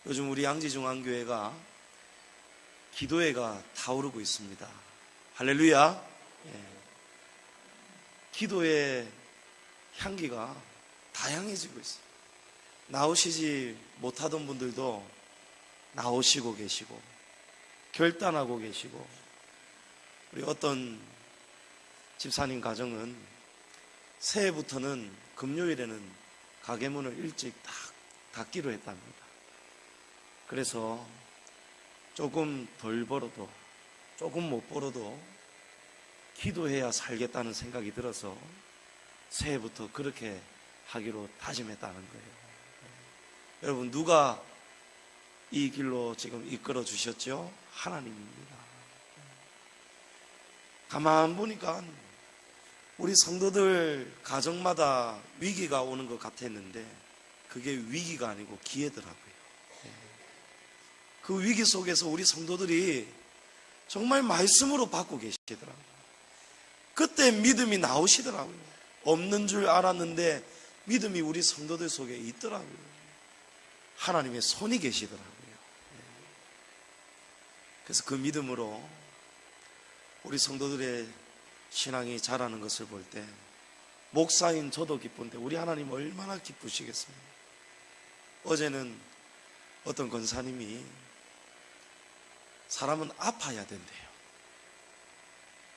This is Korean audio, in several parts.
요즘 우리 양지중앙교회가 기도회가 타오르고 있습니다. 할렐루야. 기도의 향기가 다양해지고 있어요. 나오시지 못하던 분들도 나오시고 계시고, 결단하고 계시고, 우리 어떤 집사님 가정은 새해부터는 금요일에는 가게 문을 일찍 딱 닫기로 했답니다. 그래서 조금 덜 벌어도, 조금 못 벌어도 기도해야 살겠다는 생각이 들어서 새해부터 그렇게 하기로 다짐했다는 거예요. 여러분, 누가 이 길로 지금 이끌어 주셨죠? 하나님입니다. 가만 보니까 우리 성도들 가정마다 위기가 오는 것 같았는데 그게 위기가 아니고 기회더라고요. 그 위기 속에서 우리 성도들이 정말 말씀으로 받고 계시더라고요. 그때 믿음이 나오시더라고요. 없는 줄 알았는데 믿음이 우리 성도들 속에 있더라고요. 하나님의 손이 계시더라고요. 그래서 그 믿음으로 우리 성도들의 신앙이 자라는 것을 볼 때 목사인 저도 기쁜데 우리 하나님 얼마나 기쁘시겠습니까? 어제는 어떤 권사님이 사람은 아파야 된대요.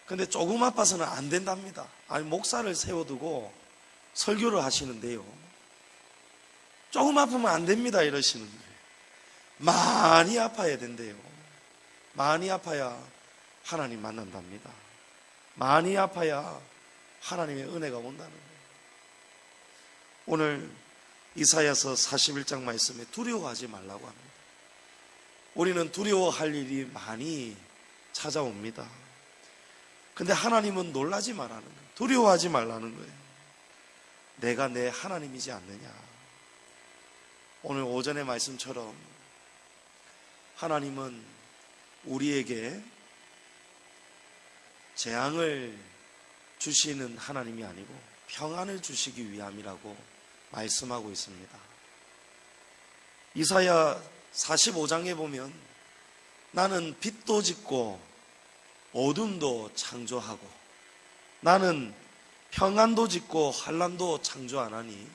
근데 조금 아파서는 안 된답니다. 아니, 목사를 세워두고 설교를 하시는데요, 조금 아프면 안 됩니다 이러시는 거예요. 많이 아파야 된대요. 많이 아파야 하나님 만난답니다. 많이 아파야 하나님의 은혜가 온다는 거예요. 오늘 이사야서 41장 말씀에 두려워하지 말라고 합니다. 우리는 두려워할 일이 많이 찾아옵니다. 근데 하나님은 놀라지 말라는 거예요. 두려워하지 말라는 거예요. 내가 내 하나님이지 않느냐. 오늘 오전의 말씀처럼 하나님은 우리에게 재앙을 주시는 하나님이 아니고 평안을 주시기 위함이라고 말씀하고 있습니다. 이사야 45장에 보면 나는 빛도 짓고 어둠도 창조하고 나는 평안도 짓고 환난도 창조하나니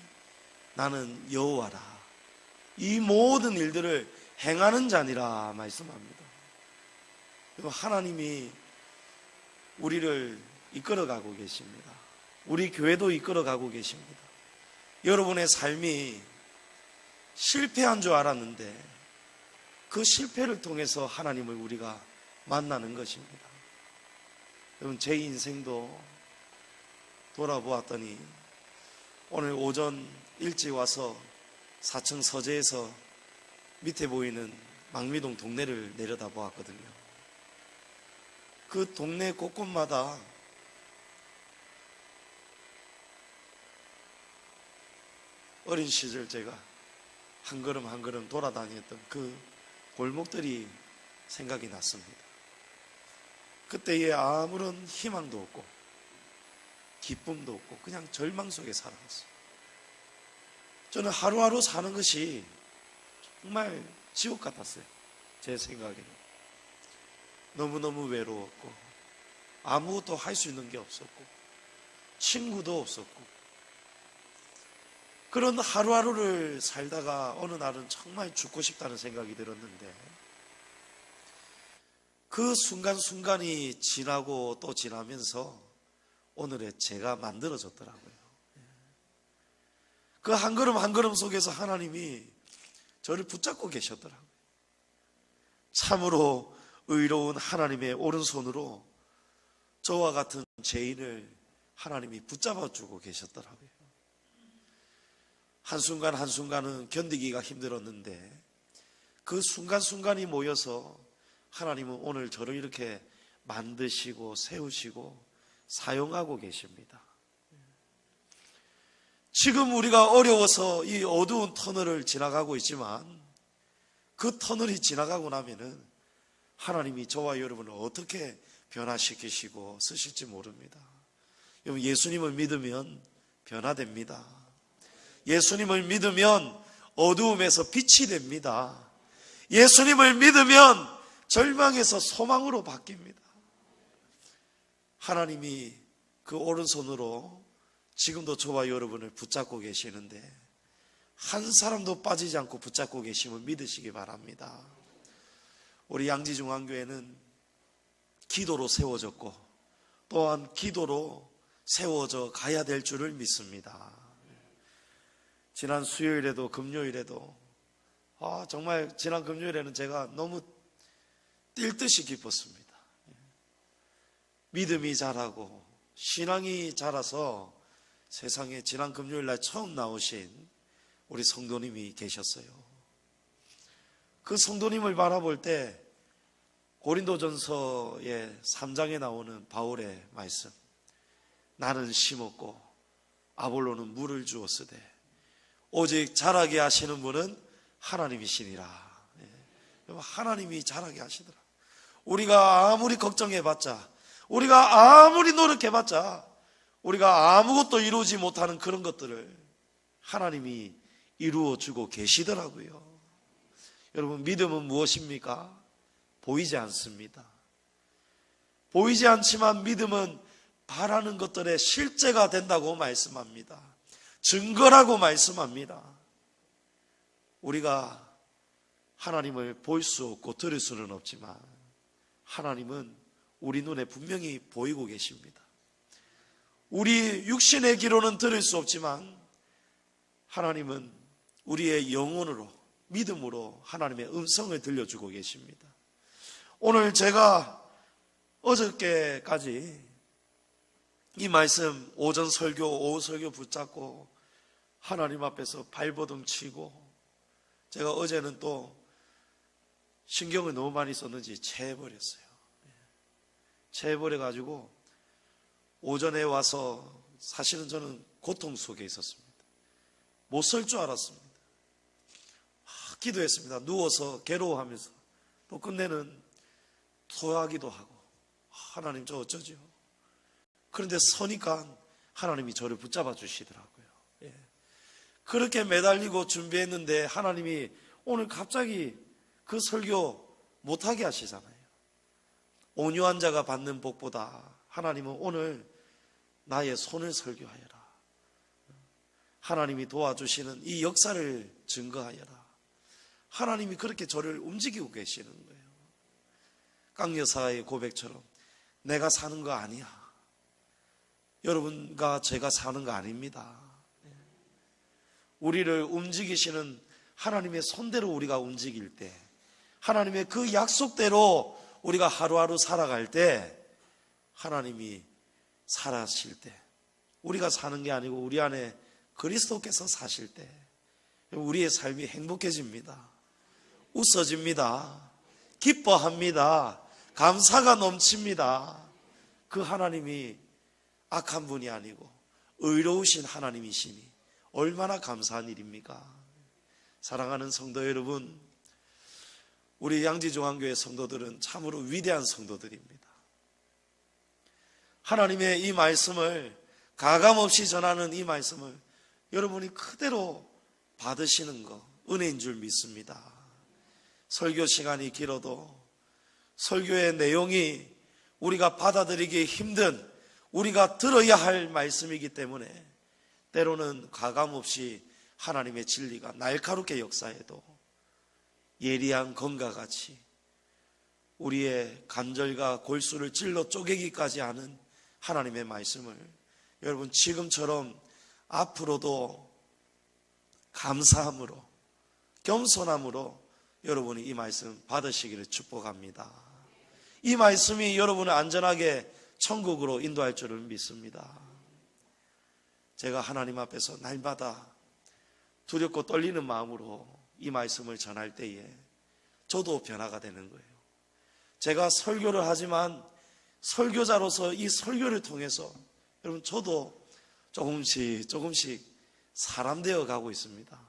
나는 여호와라. 이 모든 일들을 행하는 자니라 말씀합니다. 하나님이 우리를 이끌어가고 계십니다. 우리 교회도 이끌어가고 계십니다. 여러분의 삶이 실패한 줄 알았는데 그 실패를 통해서 하나님을 우리가 만나는 것입니다. 여러분, 제 인생도 돌아보았더니 오늘 오전 일찍 와서 4층 서재에서 밑에 보이는 망미동 동네를 내려다 보았거든요. 그 동네 곳곳마다 어린 시절 제가 한 걸음 한 걸음 돌아다녔던 그 골목들이 생각이 났습니다. 그때에 아무런 희망도 없고 기쁨도 없고 그냥 절망 속에 살아갔어요. 저는 하루하루 사는 것이 정말 지옥 같았어요. 제 생각에는 너무너무 외로웠고 아무것도 할 수 있는 게 없었고 친구도 없었고 그런 하루하루를 살다가 어느 날은 정말 죽고 싶다는 생각이 들었는데 그 순간순간이 지나고 또 지나면서 오늘의 제가 만들어졌더라고요. 그 한 걸음 한 걸음 속에서 하나님이 저를 붙잡고 계셨더라고요. 참으로 의로운 하나님의 오른손으로 저와 같은 죄인을 하나님이 붙잡아주고 계셨더라고요. 한순간 한순간은 견디기가 힘들었는데 그 순간순간이 모여서 하나님은 오늘 저를 이렇게 만드시고 세우시고 사용하고 계십니다. 지금 우리가 어려워서 이 어두운 터널을 지나가고 있지만 그 터널이 지나가고 나면은 하나님이 저와 여러분을 어떻게 변화시키시고 쓰실지 모릅니다. 여러분, 예수님을 믿으면 변화됩니다. 예수님을 믿으면 어두움에서 빛이 됩니다. 예수님을 믿으면 절망에서 소망으로 바뀝니다. 하나님이 그 오른손으로 지금도 저와 여러분을 붙잡고 계시는데 한 사람도 빠지지 않고 붙잡고 계심을 믿으시기 바랍니다. 우리 양지중앙교회는 기도로 세워졌고 또한 기도로 세워져 가야 될 줄을 믿습니다. 지난 수요일에도 금요일에도 정말 지난 금요일에는 제가 너무 뛸 듯이 기뻤습니다. 믿음이 자라고 신앙이 자라서 세상에 지난 금요일날 처음 나오신 우리 성도님이 계셨어요. 그 성도님을 바라볼 때 고린도전서의 3장에 나오는 바울의 말씀, 나는 심었고 아볼로는 물을 주었으되 오직 자라게 하시는 분은 하나님이시니라. 하나님이 자라게 하시더라. 우리가 아무리 걱정해봤자, 우리가 아무리 노력해봤자, 우리가 아무것도 이루지 못하는 그런 것들을 하나님이 이루어주고 계시더라고요. 여러분, 믿음은 무엇입니까? 보이지 않습니다. 보이지 않지만 믿음은 바라는 것들의 실제가 된다고 말씀합니다. 증거라고 말씀합니다. 우리가 하나님을 볼 수 없고 들을 수는 없지만 하나님은 우리 눈에 분명히 보이고 계십니다. 우리 육신의 귀로는 들을 수 없지만 하나님은 우리의 영혼으로, 믿음으로 하나님의 음성을 들려주고 계십니다. 오늘 제가 어저께까지 이 말씀 오전 설교, 오후 설교 붙잡고 하나님 앞에서 발버둥 치고, 제가 어제는 또 신경을 너무 많이 썼는지 체해버렸어요. 체해버려가지고 오전에 와서 사실은 저는 고통 속에 있었습니다. 못 설 줄 알았습니다. 기도했습니다. 누워서 괴로워하면서 또 끝내는 토하기도 하고, 하나님 저 어쩌죠? 그런데 서니까 하나님이 저를 붙잡아 주시더라고요. 그렇게 매달리고 준비했는데 하나님이 오늘 갑자기 그 설교 못하게 하시잖아요. 온유한 자가 받는 복보다 하나님은 오늘 나의 손을 설교하여라. 하나님이 도와주시는 이 역사를 증거하여라. 하나님이 그렇게 저를 움직이고 계시는 거예요. 강 여사의 고백처럼 내가 사는 거 아니야. 여러분과 제가 사는 거 아닙니다. 우리를 움직이시는 하나님의 손대로 우리가 움직일 때, 하나님의 그 약속대로 우리가 하루하루 살아갈 때, 하나님이 살아실 때, 우리가 사는 게 아니고 우리 안에 그리스도께서 사실 때 우리의 삶이 행복해집니다. 웃어집니다. 기뻐합니다. 감사가 넘칩니다. 그 하나님이 악한 분이 아니고 의로우신 하나님이시니 얼마나 감사한 일입니까? 사랑하는 성도 여러분, 우리 양지중앙교회 성도들은 참으로 위대한 성도들입니다. 하나님의 이 말씀을 가감없이 전하는 이 말씀을 여러분이 그대로 받으시는 것 은혜인 줄 믿습니다. 설교 시간이 길어도 설교의 내용이 우리가 받아들이기 힘든, 우리가 들어야 할 말씀이기 때문에 때로는 가감없이 하나님의 진리가 날카롭게 역사해도 예리한 검과 같이 우리의 간절과 골수를 찔러 쪼개기까지 하는 하나님의 말씀을 여러분 지금처럼 앞으로도 감사함으로, 겸손함으로 여러분이 이 말씀 받으시기를 축복합니다. 이 말씀이 여러분을 안전하게 천국으로 인도할 줄을 믿습니다. 제가 하나님 앞에서 날마다 두렵고 떨리는 마음으로 이 말씀을 전할 때에 저도 변화가 되는 거예요. 제가 설교를 하지만 설교자로서 이 설교를 통해서 여러분 저도 조금씩 사람 되어 가고 있습니다.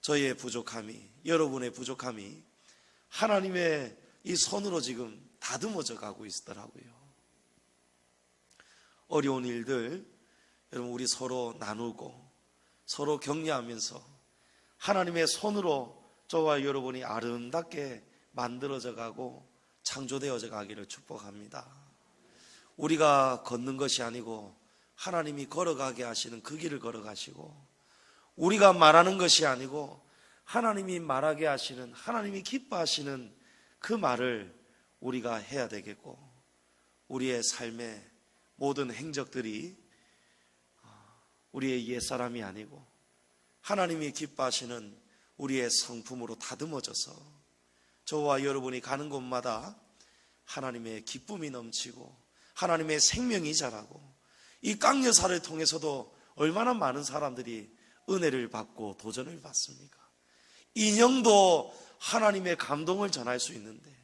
저의 부족함이, 여러분의 부족함이 하나님의 이 손으로 지금 다듬어져 가고 있더라고요. 어려운 일들 여러분 우리 서로 나누고 서로 격려하면서 하나님의 손으로 저와 여러분이 아름답게 만들어져 가고 창조되어져 가기를 축복합니다. 우리가 걷는 것이 아니고 하나님이 걸어가게 하시는 그 길을 걸어가시고, 우리가 말하는 것이 아니고 하나님이 말하게 하시는, 하나님이 기뻐하시는 그 말을 우리가 해야 되겠고, 우리의 삶의 모든 행적들이 우리의 옛사람이 아니고 하나님이 기뻐하시는 우리의 성품으로 다듬어져서 저와 여러분이 가는 곳마다 하나님의 기쁨이 넘치고 하나님의 생명이 자라고, 이 깡여사를 통해서도 얼마나 많은 사람들이 은혜를 받고 도전을 받습니까? 인형도 하나님의 감동을 전할 수 있는데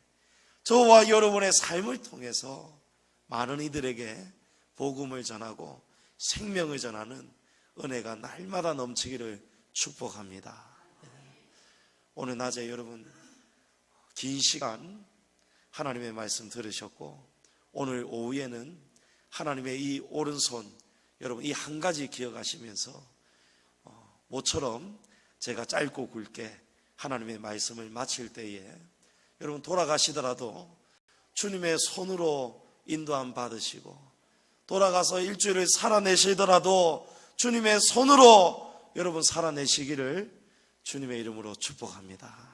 저와 여러분의 삶을 통해서 많은 이들에게 복음을 전하고 생명을 전하는 은혜가 날마다 넘치기를 축복합니다. 오늘 낮에 여러분 긴 시간 하나님의 말씀 들으셨고, 오늘 오후에는 하나님의 이 오른손, 여러분 이 한 가지 기억하시면서 모처럼 제가 짧고 굵게 하나님의 말씀을 마칠 때에 여러분 돌아가시더라도 주님의 손으로 인도함 받으시고, 돌아가서 일주일을 살아내시더라도 주님의 손으로 여러분 살아내시기를 주님의 이름으로 축복합니다.